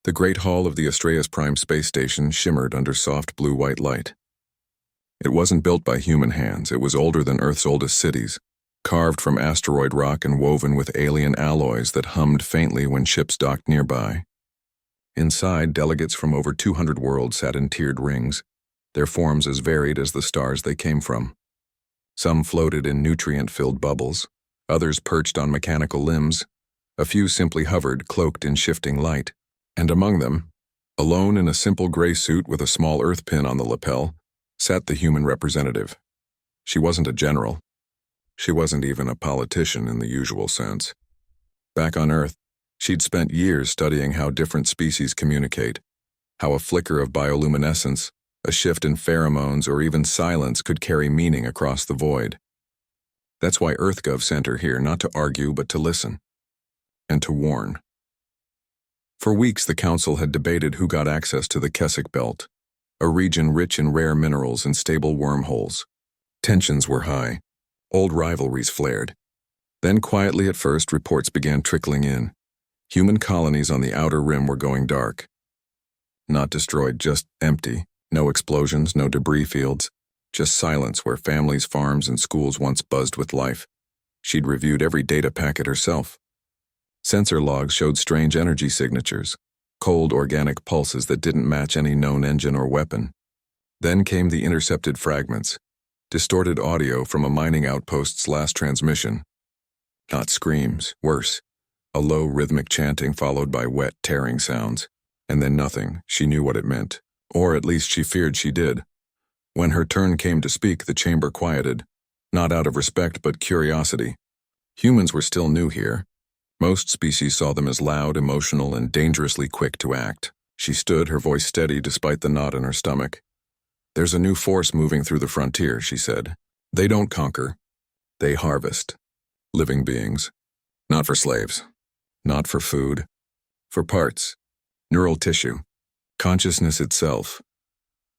The great hall of the Astraeus Prime space station shimmered under soft blue-white light. It wasn't built by human hands. It was older than Earth's oldest cities, carved from asteroid rock and woven with alien alloys that hummed faintly when ships docked nearby. Inside, delegates from over 200 worlds sat in tiered rings, their forms as varied as the stars they came from. Some floated in nutrient-filled bubbles, others perched on mechanical limbs, a few simply hovered, cloaked in shifting light. And among them, alone in a simple gray suit with a small earth pin on the lapel, sat the human representative. She wasn't a general. She wasn't even a politician in the usual sense. Back on Earth, she'd spent years studying how different species communicate, how a flicker of bioluminescence, a shift in pheromones, or even silence could carry meaning across the void. That's why EarthGov sent her here, not to argue but to listen. And to warn. For weeks, the Council had debated who got access to the Keswick Belt, a region rich in rare minerals and stable wormholes. Tensions were high. Old rivalries flared. Then quietly at first, reports began trickling in. Human colonies on the outer rim were going dark. Not destroyed, just empty. No explosions, no debris fields. Just silence where families, farms, and schools once buzzed with life. She'd reviewed every data packet herself. Sensor logs showed strange energy signatures, cold organic pulses that didn't match any known engine or weapon. Then came the intercepted fragments, distorted audio from a mining outpost's last transmission. Not screams, worse. A low rhythmic chanting followed by wet, tearing sounds. And then nothing. She knew what it meant. Or at least she feared she did. When her turn came to speak, the chamber quieted, not out of respect but curiosity. Humans were still new here. Most species saw them as loud, emotional, and dangerously quick to act. She stood, her voice steady despite the knot in her stomach. "There's a new force moving through the frontier," she said. "They don't conquer. They harvest. Living beings. Not for slaves. Not for food. For parts. Neural tissue. Consciousness itself."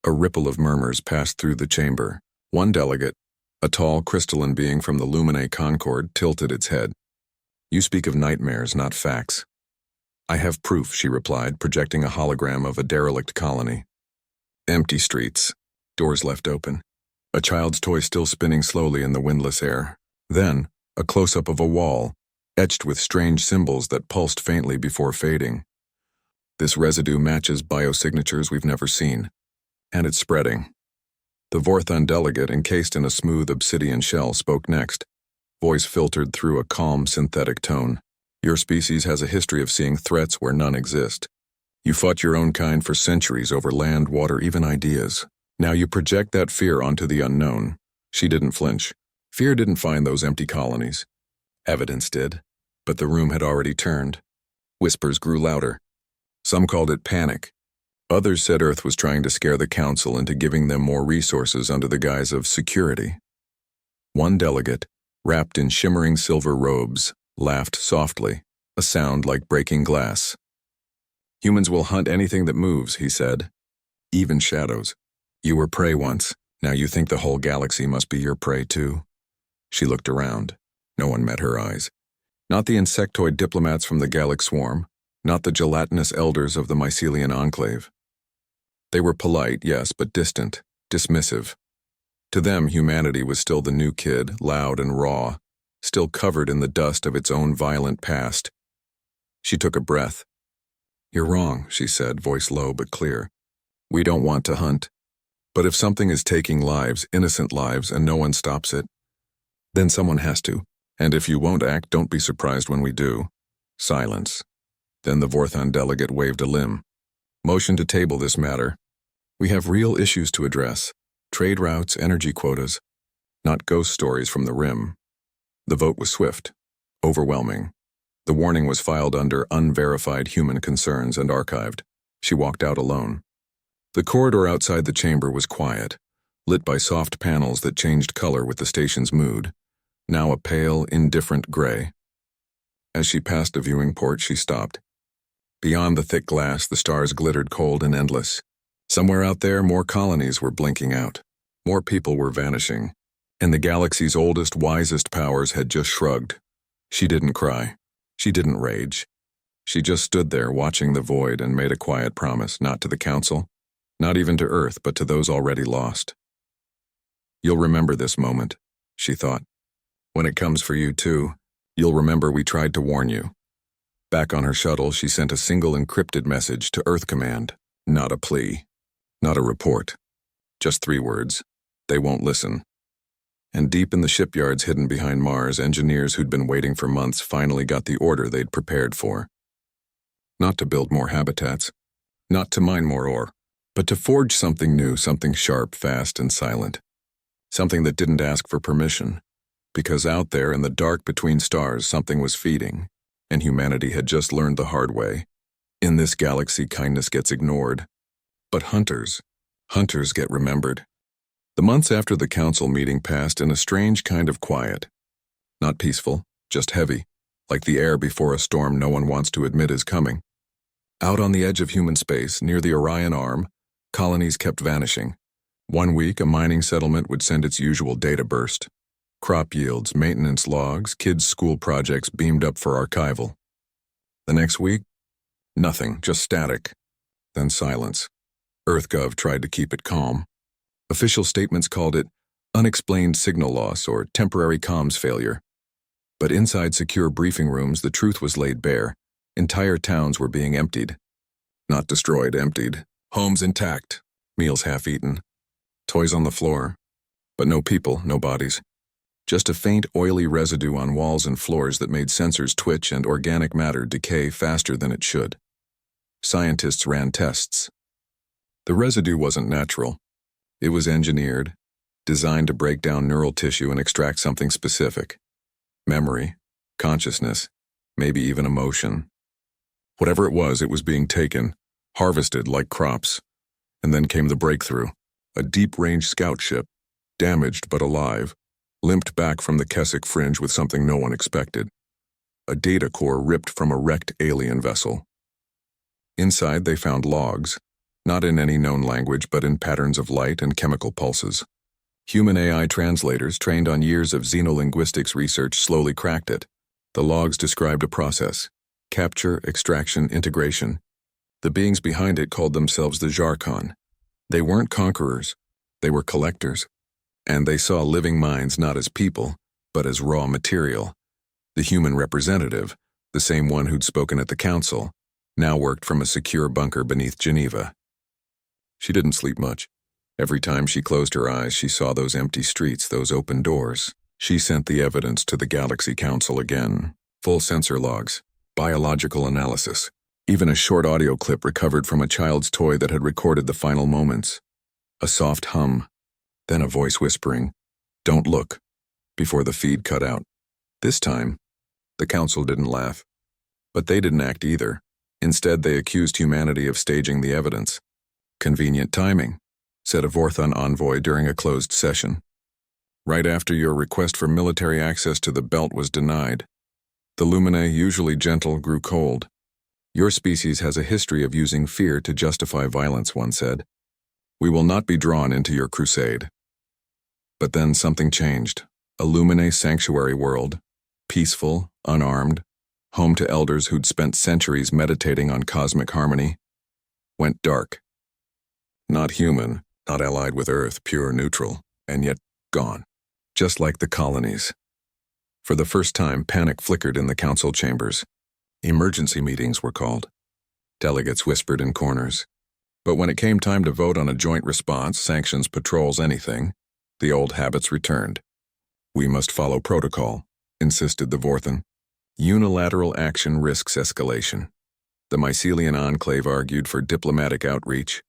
A ripple of murmurs passed through the chamber. One delegate, a tall, crystalline being from the Luminae Concord, tilted its head. "You speak of nightmares, not facts." "I have proof," she replied, projecting a hologram of a derelict colony. Empty streets, doors left open, a child's toy still spinning slowly in the windless air. Then, a close-up of a wall, etched with strange symbols that pulsed faintly before fading. "This residue matches biosignatures we've never seen. And it's spreading." The Vorthon delegate, encased in a smooth obsidian shell, spoke next. Voice filtered through a calm synthetic tone. "Your species has a history of seeing threats where none exist. You fought your own kind for centuries over land, water, even ideas. Now you project that fear onto the unknown." She didn't flinch. Fear didn't find those empty colonies. Evidence did. But the room had already turned. Whispers grew louder. Some called it panic. Others said Earth was trying to scare the Council into giving them more resources under the guise of security. One delegate, wrapped in shimmering silver robes, laughed softly, a sound like breaking glass. "Humans will hunt anything that moves," he said. "Even shadows. You were prey once. Now you think the whole galaxy must be your prey too?" She looked around. No one met her eyes. Not the insectoid diplomats from the Gallic swarm, not the gelatinous elders of the Mycelian enclave. They were polite, yes, but distant, dismissive. To them, humanity was still the new kid, loud and raw, still covered in the dust of its own violent past. She took a breath. "You're wrong," she said, voice low but clear. "We don't want to hunt. But if something is taking lives, innocent lives, and no one stops it, then someone has to. And if you won't act, don't be surprised when we do." Silence. Then the Vorthon delegate waved a limb. "Motion to table this matter. We have real issues to address. Trade routes, energy quotas. Not ghost stories from the rim." The vote was swift. Overwhelming. The warning was filed under unverified human concerns and archived. She walked out alone. The corridor outside the chamber was quiet, lit by soft panels that changed color with the station's mood, now a pale, indifferent gray. As she passed a viewing port, she stopped. Beyond the thick glass, the stars glittered cold and endless. Somewhere out there, more colonies were blinking out. More people were vanishing. And the galaxy's oldest, wisest powers had just shrugged. She didn't cry. She didn't rage. She just stood there watching the void and made a quiet promise, not to the Council, not even to Earth, but to those already lost. You'll remember this moment, she thought. When it comes for you too, you'll remember we tried to warn you. Back on her shuttle, she sent a single encrypted message to Earth Command, not a plea, not a report. Just 3 words. They won't listen. And deep in the shipyards hidden behind Mars, engineers who'd been waiting for months finally got the order they'd prepared for. Not to build more habitats, not to mine more ore, but to forge something new, something sharp, fast, and silent. Something that didn't ask for permission, because out there in the dark between stars something was feeding, and humanity had just learned the hard way. In this galaxy, kindness gets ignored. But hunters get remembered. The months after the council meeting passed in a strange kind of quiet. Not peaceful, just heavy, like the air before a storm no one wants to admit is coming. Out on the edge of human space, near the Orion Arm, colonies kept vanishing. One week, a mining settlement would send its usual data burst. Crop yields, maintenance logs, kids' school projects beamed up for archival. The next week, nothing, just static. Then silence. EarthGov tried to keep it calm. Official statements called it unexplained signal loss or temporary comms failure. But inside secure briefing rooms, the truth was laid bare. Entire towns were being emptied. Not destroyed, emptied. Homes intact, meals half-eaten. Toys on the floor. But no people, no bodies. Just a faint, oily residue on walls and floors that made sensors twitch and organic matter decay faster than it should. Scientists ran tests. The residue wasn't natural. It was engineered, designed to break down neural tissue and extract something specific. Memory, consciousness, maybe even emotion. Whatever it was being taken, harvested like crops. And then came the breakthrough. A deep-range scout ship, damaged but alive, limped back from the Keswick fringe with something no one expected. A data core ripped from a wrecked alien vessel. Inside they found logs, not in any known language but in patterns of light and chemical pulses. Human AI translators trained on years of xenolinguistics research slowly cracked it. The logs described a process: capture, extraction, integration. The beings behind it called themselves the Zharkon. They weren't conquerors, they were collectors. And they saw living minds not as people, but as raw material. The human representative, the same one who'd spoken at the council, now worked from a secure bunker beneath Geneva. She didn't sleep much. Every time she closed her eyes, she saw those empty streets, those open doors. She sent the evidence to the Galaxy Council again. Full sensor logs, biological analysis, even a short audio clip recovered from a child's toy that had recorded the final moments. A soft hum, then a voice whispering, "Don't look," before the feed cut out. This time, the council didn't laugh. But they didn't act either. Instead, they accused humanity of staging the evidence. "Convenient timing," said a Vorthon envoy during a closed session. "Right after your request for military access to the belt was denied. The Luminae, usually gentle, grew cold. Your species has a history of using fear to justify violence," one said. "We will not be drawn into your crusade." But then something changed. A Luminae sanctuary world, peaceful, unarmed, home to elders who'd spent centuries meditating on cosmic harmony, went dark. Not human, not allied with Earth, pure neutral, and yet gone. Just like the colonies. For the first time, panic flickered in the council chambers. Emergency meetings were called. Delegates whispered in corners. But when it came time to vote on a joint response, sanctions, patrols, anything, the old habits returned. "We must follow protocol," insisted the Vorthon. "Unilateral action risks escalation." The Mycelian enclave argued for diplomatic outreach,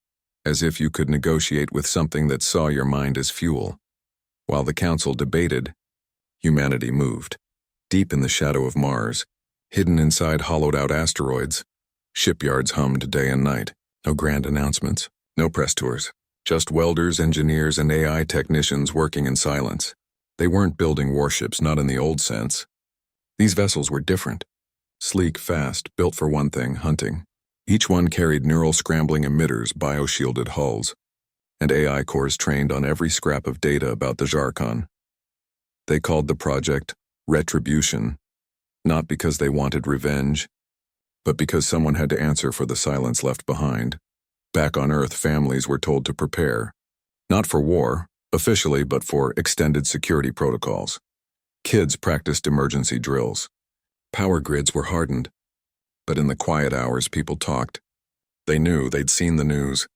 as if you could negotiate with something that saw your mind as fuel. While the council debated, humanity moved. Deep in the shadow of Mars, hidden inside hollowed-out asteroids, shipyards hummed day and night. No grand announcements, no press tours. Just welders, engineers, and AI technicians working in silence. They weren't building warships, not in the old sense. These vessels were different. Sleek, fast, built for one thing, hunting. Each one carried neural scrambling emitters, bioshielded hulls, and AI cores trained on every scrap of data about the Zharkon. They called the project Retribution, not because they wanted revenge, But because someone had to answer for the silence left behind, back on Earth, families were told to prepare, not for war, officially, but for extended security protocols. Kids practiced emergency drills. Power grids were hardened. But in the quiet hours, people talked. They knew, they'd seen the news.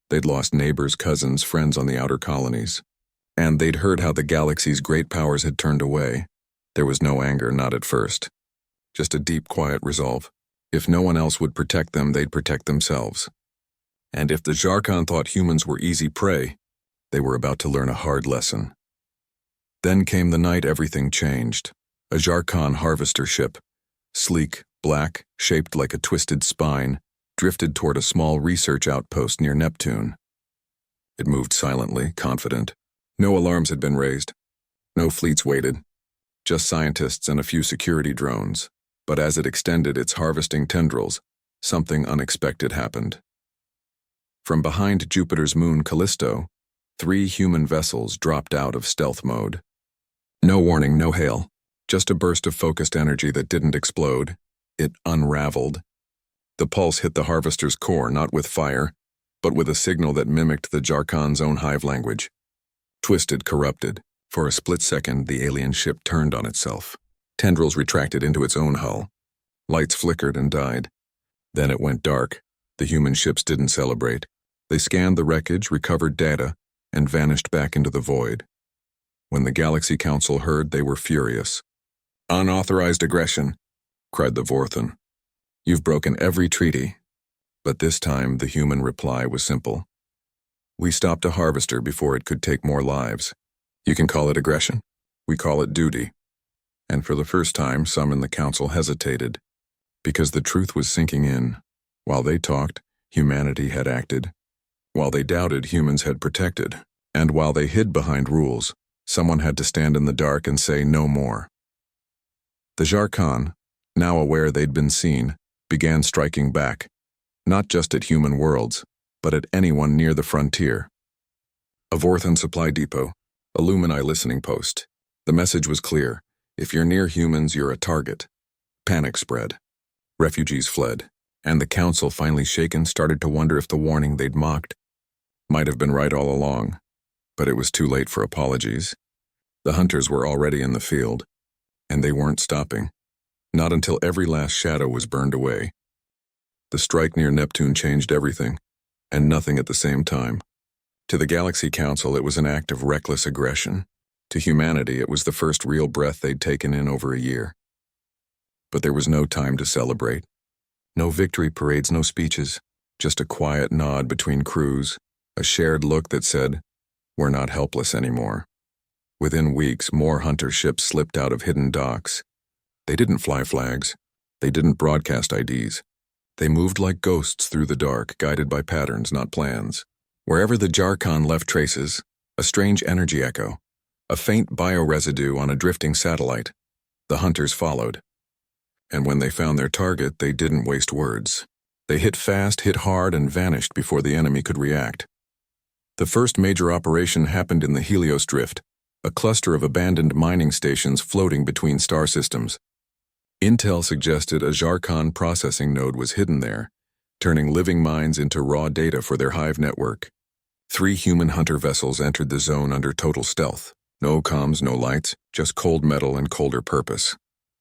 They'd lost neighbors, cousins, friends on the outer colonies. And they'd heard how the galaxy's great powers had turned away. There was no anger, not at first. Just a deep, quiet resolve. If no one else would protect them, they'd protect themselves. And if the Zarkon thought humans were easy prey, they were about to learn a hard lesson. Then came the night everything changed. A Zarkon harvester ship, sleek, black, shaped like a twisted spine, drifted toward a small research outpost near Neptune. It moved silently, confident. No alarms had been raised. No fleets waited. Just scientists and a few security drones. But as it extended its harvesting tendrils, something unexpected happened. From behind Jupiter's moon Callisto, 3 human vessels dropped out of stealth mode. No warning, no hail. Just a burst of focused energy that didn't explode. It unraveled. The pulse hit the harvester's core, not with fire, but with a signal that mimicked the Zarkon's own hive language. Twisted, corrupted. For a split second, the alien ship turned on itself. Tendrils retracted into its own hull. Lights flickered and died. Then it went dark. The human ships didn't celebrate. They scanned the wreckage, recovered data, and vanished back into the void. When the Galaxy Council heard, they were furious. "Unauthorized aggression," cried the Vorthan. "You've broken every treaty." But this time, the human reply was simple. "We stopped a harvester before it could take more lives. You can call it aggression. We call it duty." And for the first time, some in the council hesitated, because the truth was sinking in. While they talked, humanity had acted. While they doubted, humans had protected. And while they hid behind rules, someone had to stand in the dark and say no more. The Zarkon, now aware they'd been seen, began striking back, not just at human worlds, but at anyone near the frontier. A Vorthan supply depot, a Lumini listening post. The message was clear. If you're near humans, you're a target. Panic spread. Refugees fled, and the council, finally shaken, started to wonder if the warning they'd mocked might have been right all along. But it was too late for apologies. The hunters were already in the field, and they weren't stopping. Not until every last shadow was burned away. The strike near Neptune changed everything, and nothing at the same time. To the Galaxy Council, it was an act of reckless aggression. To humanity, it was the first real breath they'd taken in over a year. But there was no time to celebrate. No victory parades, no speeches, just a quiet nod between crews, a shared look that said, "We're not helpless anymore." Within weeks, more hunter ships slipped out of hidden docks. They didn't fly flags. They didn't broadcast IDs. They moved like ghosts through the dark, guided by patterns, not plans. Wherever the Zarkon left traces, a strange energy echo, a faint bioresidue on a drifting satellite, the hunters followed. And when they found their target, they didn't waste words. They hit fast, hit hard, and vanished before the enemy could react. The first major operation happened in the Helios Drift, a cluster of abandoned mining stations floating between star systems. Intel suggested a Zarkon processing node was hidden there, turning living minds into raw data for their hive network. 3 human hunter vessels entered the zone under total stealth. No comms, no lights, just cold metal and colder purpose.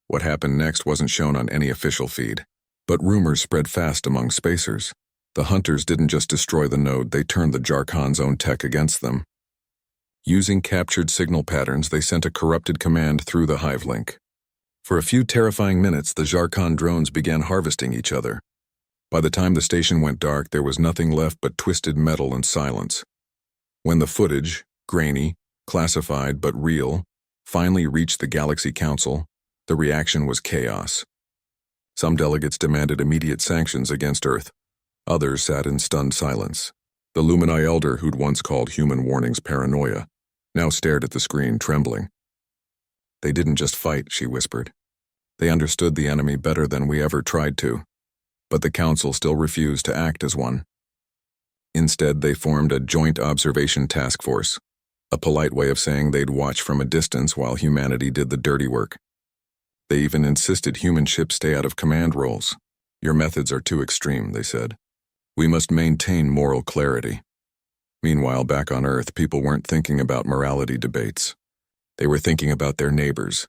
What happened next wasn't shown on any official feed, but rumors spread fast among spacers. The hunters didn't just destroy the node, they turned the Zarkon's own tech against them. Using captured signal patterns, they sent a corrupted command through the hive link. For a few terrifying minutes, the Zarkon drones began harvesting each other. By the time the station went dark, there was nothing left but twisted metal and silence. When the footage, grainy, classified but real, finally reached the Galaxy Council, the reaction was chaos. Some delegates demanded immediate sanctions against Earth. Others sat in stunned silence. The Lumini elder, who'd once called human warnings paranoia, now stared at the screen, trembling. "They didn't just fight," she whispered. "They understood the enemy better than we ever tried to." But the Council still refused to act as one. Instead, they formed a joint observation task force, a polite way of saying they'd watch from a distance while humanity did the dirty work. They even insisted human ships stay out of command roles. Your methods are too extreme, they said. We must maintain moral clarity. Meanwhile, back on Earth, people weren't thinking about morality debates. They were thinking about their neighbors,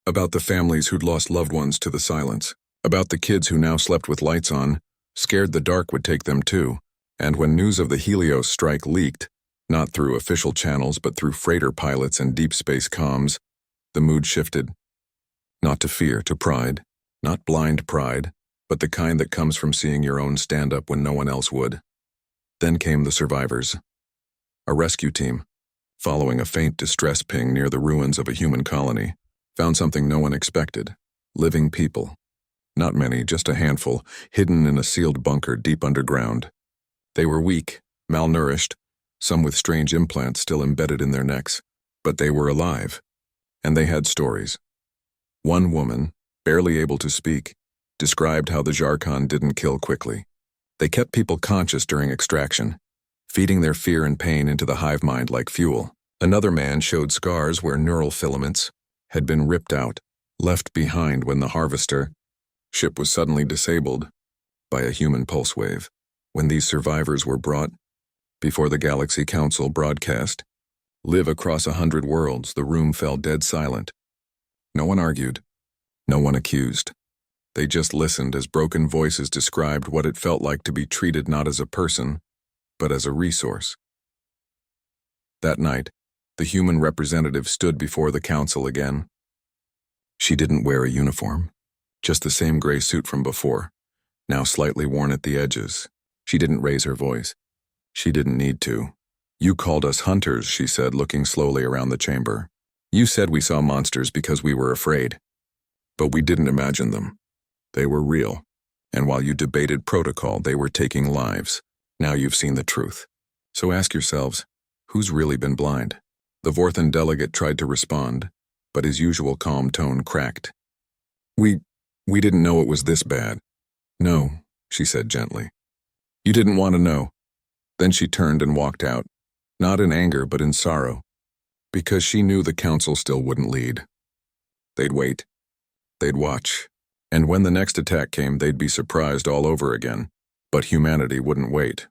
about the families who'd lost loved ones to the silence, about the kids who now slept with lights on, scared the dark would take them too. And when news of the Helios strike leaked, not through official channels but through freighter pilots and deep space comms, the mood shifted. Not to fear, to pride. Not blind pride, but the kind that comes from seeing your own stand up when no one else would. Then came the survivors. A rescue team, following a faint distress ping near the ruins of a human colony, found something no one expected. Living people. Not many, just a handful, hidden in a sealed bunker deep underground. They were weak, malnourished, some with strange implants still embedded in their necks, but they were alive, and they had stories. One woman, barely able to speak, described how the Jarkon didn't kill quickly. They kept people conscious during extraction, feeding their fear and pain into the hive mind like fuel. Another man showed scars where neural filaments had been ripped out, left behind when the harvester ship was suddenly disabled by a human pulse wave. When these survivors were brought before the Galaxy Council broadcast, live across 100 worlds, the room fell dead silent. No one argued. No one accused. They just listened as broken voices described what it felt like to be treated not as a person, but as a resource. That night, the human representative stood before the council again. She didn't wear a uniform, just the same gray suit from before, now slightly worn at the edges. She didn't raise her voice. She didn't need to. You called us hunters, she said, looking slowly around the chamber. You said we saw monsters because we were afraid. But we didn't imagine them. They were real. And while you debated protocol, they were taking lives. Now you've seen the truth. So ask yourselves, who's really been blind? The Vorthan delegate tried to respond, but his usual calm tone cracked. We didn't know it was this bad. No, she said gently. You didn't want to know. Then she turned and walked out, not in anger but in sorrow, because she knew the council still wouldn't lead. They'd wait. They'd watch. And when the next attack came, they'd be surprised all over again. But humanity wouldn't wait.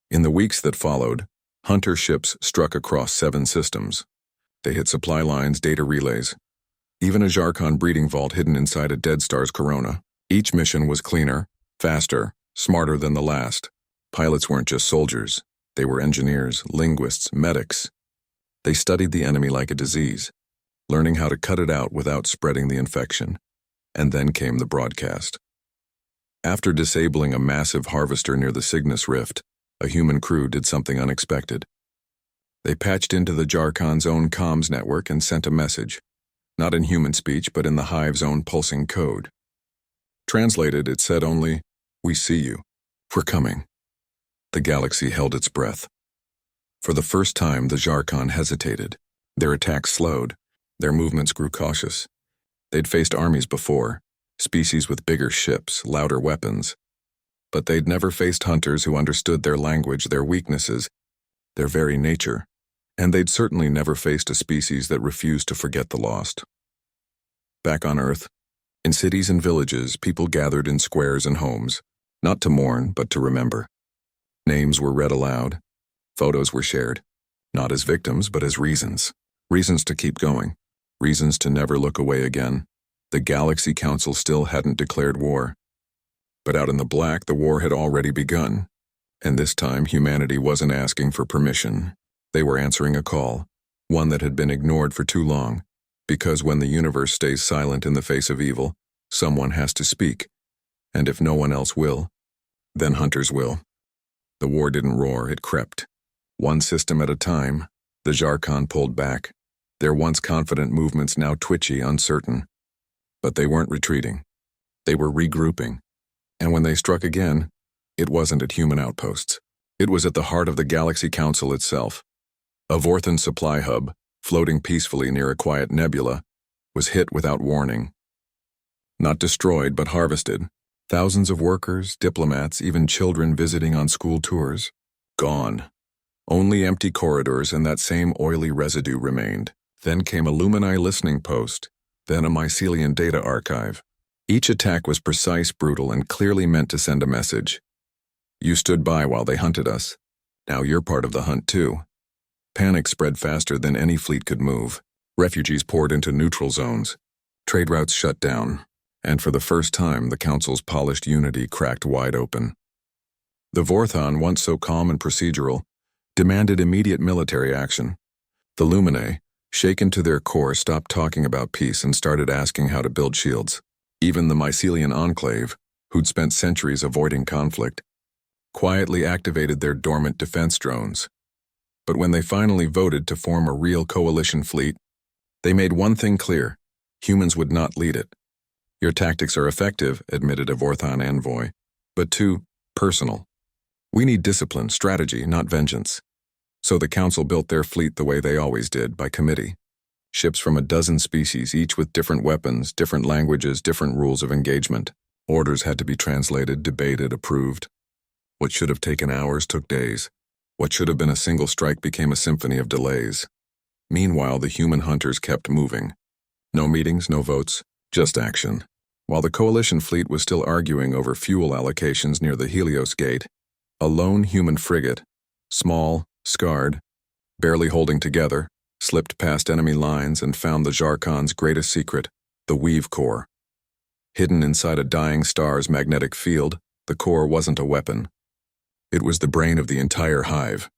In the weeks that followed, hunter ships struck across 7 systems. They hit supply lines, data relays, even a Jarkon breeding vault hidden inside a dead star's corona. Each mission was cleaner, faster, smarter than the last. Pilots weren't just soldiers. They were engineers, linguists, medics. They studied the enemy like a disease, learning how to cut it out without spreading the infection. And then came the broadcast. After disabling a massive harvester near the Cygnus Rift, a human crew did something unexpected. They patched into the Jarkon's own comms network and sent a message, not in human speech but in the hive's own pulsing code. Translated, it said only, "We see you. We're coming." The galaxy held its breath. For the first time, the Jarkon hesitated. Their attacks slowed. Their movements grew cautious. They'd faced armies before, species with bigger ships, louder weapons. But they'd never faced hunters who understood their language, their weaknesses, their very nature. And they'd certainly never faced a species that refused to forget the lost. Back on Earth, in cities and villages, people gathered in squares and homes, not to mourn, but to remember. Names were read aloud. Photos were shared, not as victims, but as reasons. Reasons to keep going. Reasons to never look away again. The Galaxy Council still hadn't declared war. But out in the black, the war had already begun. And this time, humanity wasn't asking for permission. They were answering a call, one that had been ignored for too long. Because when the universe stays silent in the face of evil, someone has to speak. And if no one else will, then hunters will. The war didn't roar, it crept. One system at a time, the Jarkon pulled back, their once confident movements now twitchy, uncertain. But they weren't retreating. They were regrouping. And when they struck again, it wasn't at human outposts. It was at the heart of the Galaxy Council itself. A Vorthan supply hub, floating peacefully near a quiet nebula, was hit without warning. Not destroyed, but harvested. Thousands of workers, diplomats, even children visiting on school tours. Gone. Only empty corridors and that same oily residue remained. Then came a Lumini listening post, then a mycelium data archive. Each attack was precise, brutal, and clearly meant to send a message. You stood by while they hunted us. Now you're part of the hunt too. Panic spread faster than any fleet could move. Refugees poured into neutral zones. Trade routes shut down. And for the first time, the Council's polished unity cracked wide open. The Vorthon, once so calm and procedural, demanded immediate military action. The Luminae, shaken to their core, stopped talking about peace and started asking how to build shields. Even the Mycelian Enclave, who'd spent centuries avoiding conflict, quietly activated their dormant defense drones. But when they finally voted to form a real coalition fleet, they made one thing clear: humans would not lead it. Your tactics are effective, admitted a Vorthon envoy, but too personal. We need discipline, strategy, not vengeance. So the Council built their fleet the way they always did, by committee. Ships from a dozen species, each with different weapons, different languages, different rules of engagement. Orders had to be translated, debated, approved. What should have taken hours took days. What should have been a single strike became a symphony of delays. Meanwhile, the human hunters kept moving. No meetings, no votes, just action. While the coalition fleet was still arguing over fuel allocations near the Helios Gate, a lone human frigate, small, scarred, barely holding together, slipped past enemy lines and found the Zarkon's greatest secret, the Weave Core. Hidden inside a dying star's magnetic field, the core wasn't a weapon. It was the brain of the entire hive.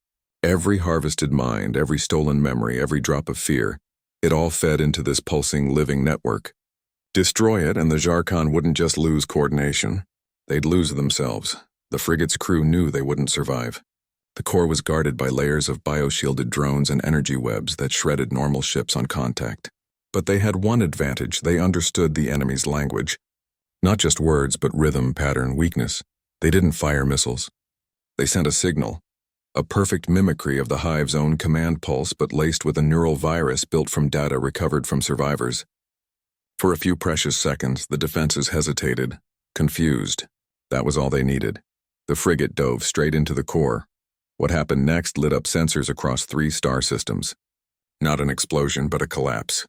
Every harvested mind, every stolen memory, every drop of fear, it all fed into this pulsing, living network. Destroy it and the Zarkon wouldn't just lose coordination. They'd lose themselves. The frigate's crew knew they wouldn't survive. The core was guarded by layers of bioshielded drones and energy webs that shredded normal ships on contact. But they had one advantage: they understood the enemy's language. Not just words, but rhythm, pattern, weakness. They didn't fire missiles. They sent a signal, a perfect mimicry of the hive's own command pulse, but laced with a neural virus built from data recovered from survivors. For a few precious seconds, the defenses hesitated, confused. That was all they needed. The frigate dove straight into the core. What happened next lit up sensors across 3 star systems. Not an explosion, but a collapse.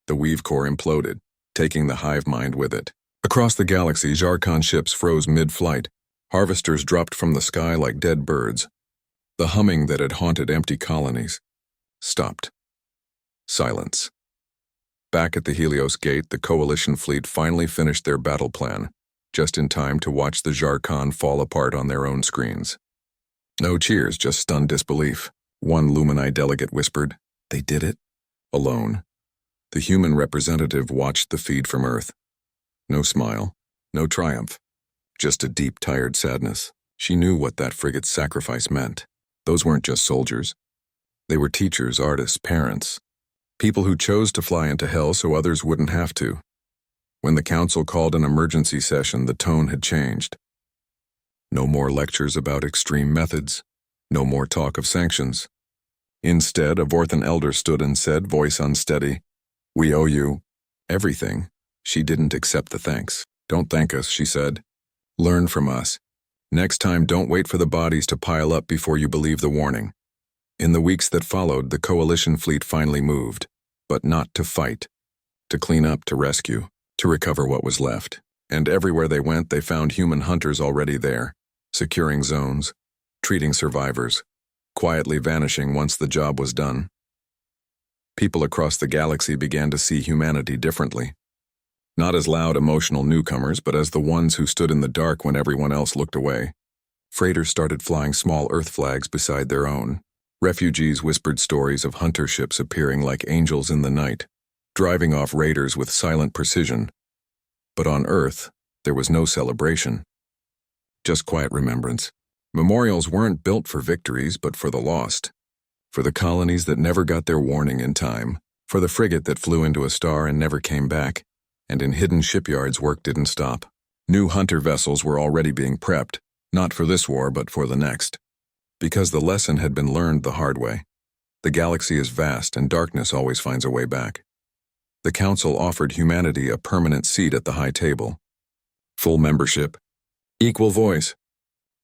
The Weave Core imploded, taking the hive mind with it. Across the galaxy, Zarkon ships froze mid-flight. Harvesters dropped from the sky like dead birds. The humming that had haunted empty colonies stopped. Silence. Back at the Helios Gate, the coalition fleet finally finished their battle plan, just in time to watch the Zarkon fall apart on their own screens. No cheers, just stunned disbelief. One Lumini delegate whispered, "They did it?" Alone. The human representative watched the feed from Earth. No smile, no triumph, just a deep, tired sadness. She knew what that frigate's sacrifice meant. Those weren't just soldiers. They were teachers, artists, parents. People who chose to fly into hell so others wouldn't have to. When the Council called an emergency session, the tone had changed. No more lectures about extreme methods. No more talk of sanctions. Instead, a Vorthon elder stood and said, voice unsteady, "We owe you everything." She didn't accept the thanks. "Don't thank us," she said. "Learn from us. Next time, don't wait for the bodies to pile up before you believe the warning." In the weeks that followed, the coalition fleet finally moved, but not to fight. To clean up, to rescue, to recover what was left. And everywhere they went, they found human hunters already there, securing zones, treating survivors, quietly vanishing once the job was done. People across the galaxy began to see humanity differently. Not as loud, emotional newcomers, but as the ones who stood in the dark when everyone else looked away. Freighters started flying small Earth flags beside their own. Refugees whispered stories of hunter ships appearing like angels in the night, driving off raiders with silent precision. But on Earth, there was no celebration. Just quiet remembrance. Memorials weren't built for victories, but for the lost. For the colonies that never got their warning in time. For the frigate that flew into a star and never came back. And in hidden shipyards, work didn't stop. New hunter vessels were already being prepped, not for this war, but for the next. Because the lesson had been learned the hard way. The galaxy is vast, and darkness always finds a way back. The Council offered humanity a permanent seat at the high table. Full membership. Equal voice.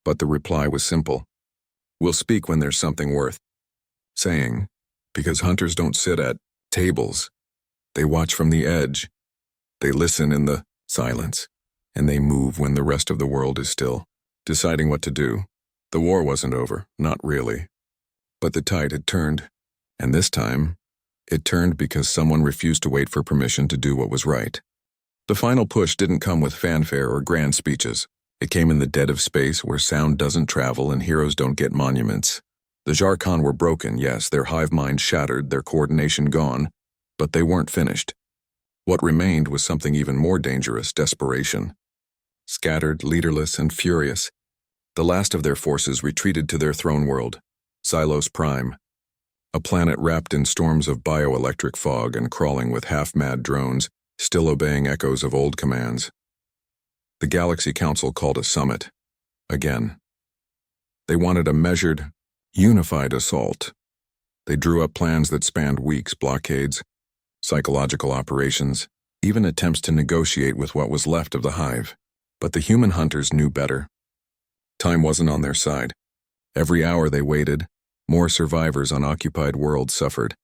But the reply was simple. We'll speak when there's something worth saying, because hunters don't sit at tables. They watch from the edge. They listen in the Silence. And they move when the rest of the world is still, deciding what to do. The war wasn't over, not really. But the tide had turned. And this time, it turned because someone refused to wait for permission to do what was right. The final push didn't come with fanfare or grand speeches. It came in the dead of space where sound doesn't travel and heroes don't get monuments. The Jarkon were broken, yes, their hive mind shattered, their coordination gone, but they weren't finished. What remained was something even more dangerous, desperation. Scattered, leaderless, and furious, the last of their forces retreated to their throne world, Xylos Prime, a planet wrapped in storms of bioelectric fog and crawling with half-mad drones, still obeying echoes of old commands. The Galaxy Council called a summit. Again. They wanted a measured, unified assault. They drew up plans that spanned weeks, blockades, psychological operations, even attempts to negotiate with what was left of the hive. But the human hunters knew better. Time wasn't on their side. Every hour they waited, more survivors on occupied worlds suffered.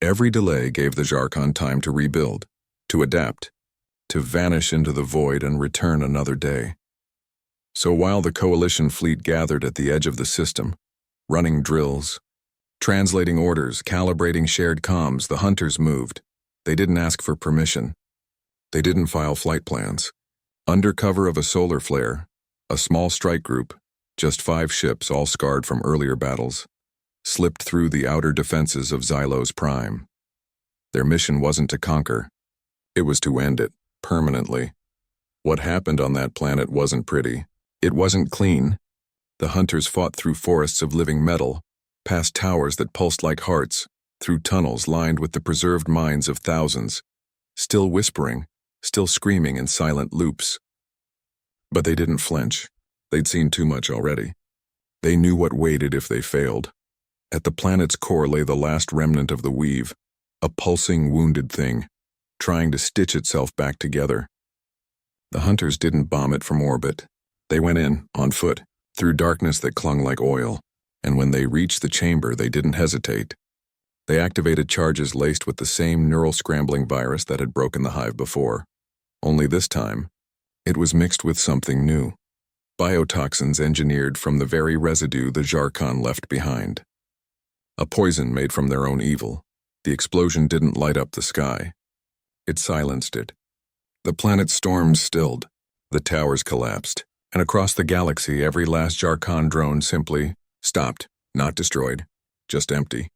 Every delay gave the Jarkon time to rebuild, to adapt, to vanish into the void and return another day. So while the coalition fleet gathered at the edge of the system, running drills, translating orders, calibrating shared comms, the hunters moved. They didn't ask for permission. They didn't file flight plans. Under cover of a solar flare, a small strike group, just 5 ships all scarred from earlier battles, slipped through the outer defenses of Xylos Prime. Their mission wasn't to conquer. It was to end it, permanently. What happened on that planet wasn't pretty. It wasn't clean. The hunters fought through forests of living metal, past towers that pulsed like hearts, through tunnels lined with the preserved minds of thousands, still whispering, still screaming in silent loops. But they didn't flinch. They'd seen too much already. They knew what waited if they failed. At the planet's core lay the last remnant of the weave, a pulsing, wounded thing, trying to stitch itself back together. The hunters didn't bomb it from orbit. They went in, on foot, through darkness that clung like oil, and when they reached the chamber, they didn't hesitate. They activated charges laced with the same neural scrambling virus that had broken the hive before. Only this time, it was mixed with something new. Biotoxins engineered from the very residue the Jarkon left behind. A poison made from their own evil. The explosion didn't light up the sky. It silenced it. The planet's storms stilled. The towers collapsed. And across the galaxy, every last Jarkon drone simply stopped, not destroyed, just empty.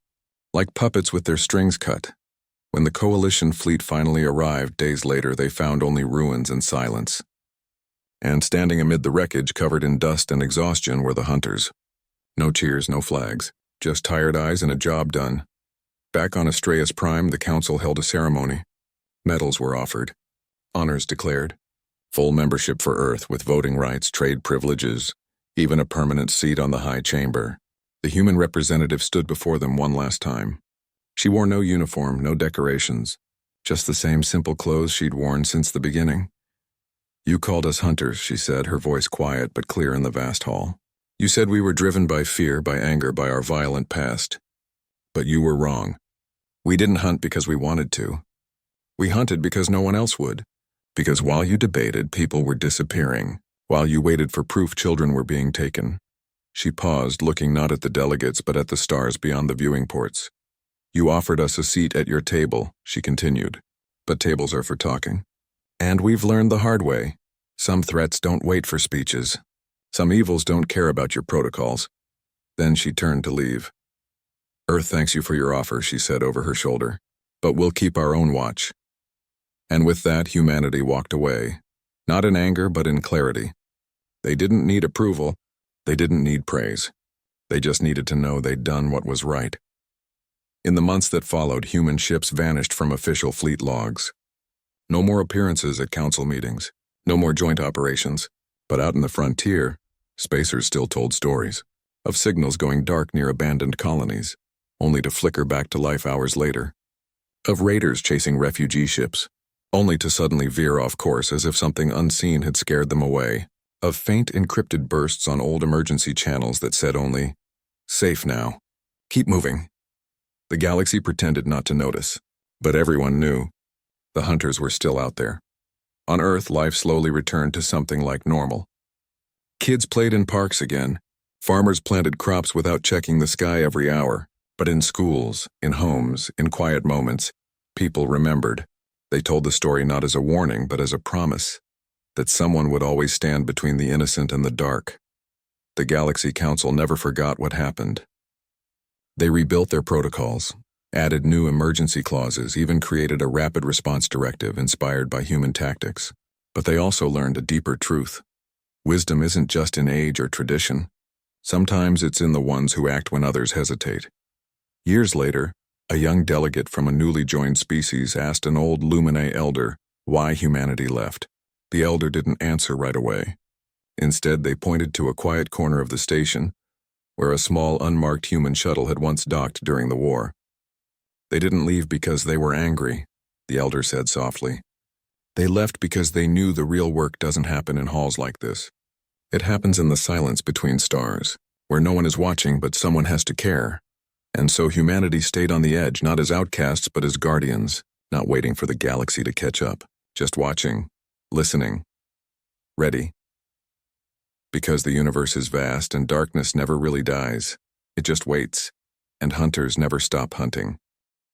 Like puppets with their strings cut. When the coalition fleet finally arrived days later, they found only ruins and silence. And standing amid the wreckage covered in dust and exhaustion were the hunters. No cheers, no flags, just tired eyes and a job done. Back on Astraeus Prime, the council held a ceremony. Medals were offered. Honors declared. Full membership for Earth with voting rights, trade privileges, even a permanent seat on the High Chamber. The human representative stood before them one last time. She wore no uniform, no decorations, just the same simple clothes she'd worn since the beginning. You called us hunters, she said, her voice quiet but clear in the vast hall. You said we were driven by fear, by anger, by our violent past. But you were wrong. We didn't hunt because we wanted to. We hunted because no one else would. Because while you debated, people were disappearing. While you waited for proof, children were being taken. She paused, looking not at the delegates but at the stars beyond the viewing ports. You offered us a seat at your table, she continued. But tables are for talking. And we've learned the hard way. Some threats don't wait for speeches. Some evils don't care about your protocols. Then she turned to leave. Earth thanks you for your offer, she said over her shoulder. But we'll keep our own watch. And with that, humanity walked away. Not in anger, but in clarity. They didn't need approval. They didn't need praise. They just needed to know they'd done what was right. In the months that followed, human ships vanished from official fleet logs. No more appearances at council meetings. No more joint operations. But out in the frontier, spacers still told stories of signals going dark near abandoned colonies, only to flicker back to life hours later. Of raiders chasing refugee ships, only to suddenly veer off course as if something unseen had scared them away. Of faint encrypted bursts on old emergency channels that said only, "Safe now. Keep moving." The galaxy pretended not to notice, but everyone knew. The hunters were still out there. On Earth, life slowly returned to something like normal. Kids played in parks again. Farmers planted crops without checking the sky every hour. But in schools, in homes, in quiet moments, people remembered. They told the story not as a warning, but as a promise that someone would always stand between the innocent and the dark. The Galaxy Council never forgot what happened. They rebuilt their protocols, added new emergency clauses, even created a rapid response directive inspired by human tactics. But they also learned a deeper truth. Wisdom isn't just in age or tradition. Sometimes it's in the ones who act when others hesitate. Years later, a young delegate from a newly joined species asked an old Luminae elder why humanity left. The elder didn't answer right away. Instead, they pointed to a quiet corner of the station where a small unmarked human shuttle had once docked during the war. They didn't leave because they were angry, the elder said softly. They left because they knew the real work doesn't happen in halls like this. It happens in the silence between stars, where no one is watching but someone has to care. And so humanity stayed on the edge, not as outcasts but as guardians, not waiting for the galaxy to catch up, just watching, listening, ready. Because the universe is vast and darkness never really dies. It just waits, and hunters never stop hunting.